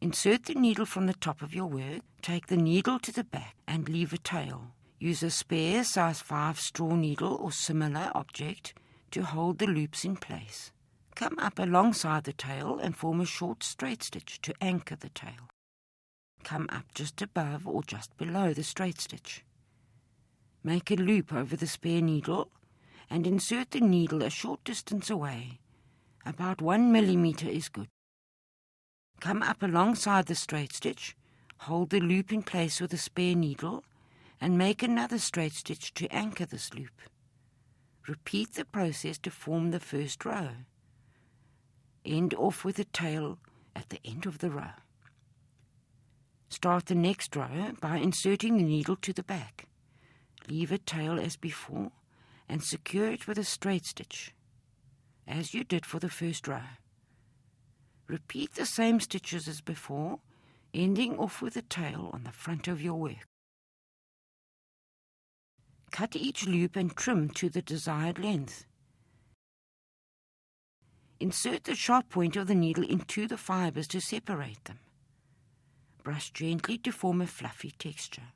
Insert the needle from the top of your work, take the needle to the back and leave a tail. Use a spare size 5 straw needle or similar object to hold the loops in place. Come up alongside the tail and form a short straight stitch to anchor the tail. Come up just above or just below the straight stitch. Make a loop over the spare needle and insert the needle a short distance away. About 1 millimeter is good. Come up alongside the straight stitch, hold the loop in place with a spare needle and make another straight stitch to anchor this loop. Repeat the process to form the first row. End off with a tail at the end of the row. Start the next row by inserting the needle to the back. Leave a tail as before and secure it with a straight stitch, as you did for the first row. Repeat the same stitches as before, ending off with a tail on the front of your work. Cut each loop and trim to the desired length. Insert the sharp point of the needle into the fibers to separate them. Brush gently to form a fluffy texture.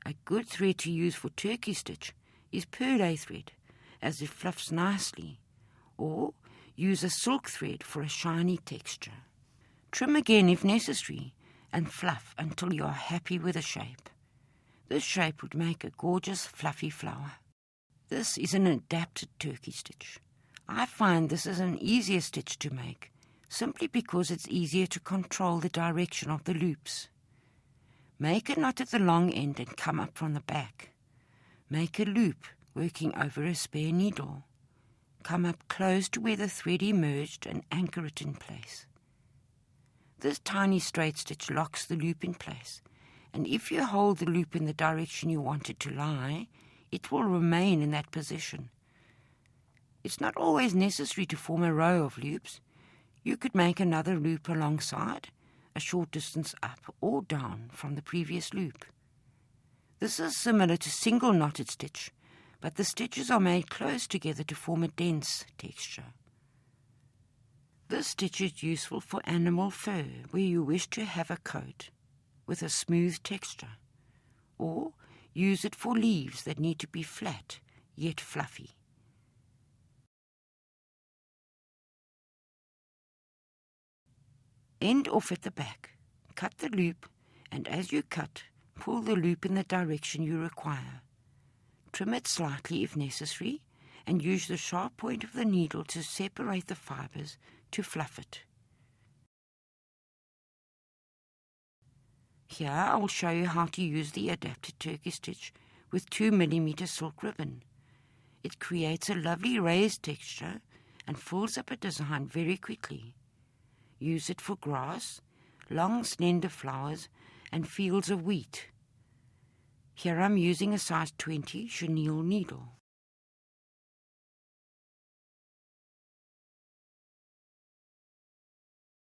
A good thread to use for turkey stitch is pearl thread, as it fluffs nicely, or use a silk thread for a shiny texture. Trim again if necessary and fluff until you are happy with the shape. This shape would make a gorgeous fluffy flower. This is an adapted turkey stitch. I find this is an easier stitch to make, simply because it's easier to control the direction of the loops. Make a knot at the long end and come up from the back. Make a loop, working over a spare needle. Come up close to where the thread emerged and anchor it in place. This tiny straight stitch locks the loop in place, and if you hold the loop in the direction you want it to lie, it will remain in that position. It's not always necessary to form a row of loops. You could make another loop alongside, a short distance up or down from the previous loop. This is similar to single knotted stitch, but the stitches are made close together to form a dense texture. This stitch is useful for animal fur, where you wish to have a coat with a smooth texture, or use it for leaves that need to be flat yet fluffy. End off at the back. Cut the loop, and as you cut, pull the loop in the direction you require. Trim it slightly if necessary, and use the sharp point of the needle to separate the fibers to fluff it. Here I will show you how to use the adapted turkey stitch with 2 millimeter silk ribbon. It creates a lovely raised texture and fills up a design very quickly. Use it for grass, long slender flowers and fields of wheat. Here I'm using a size 20 chenille needle.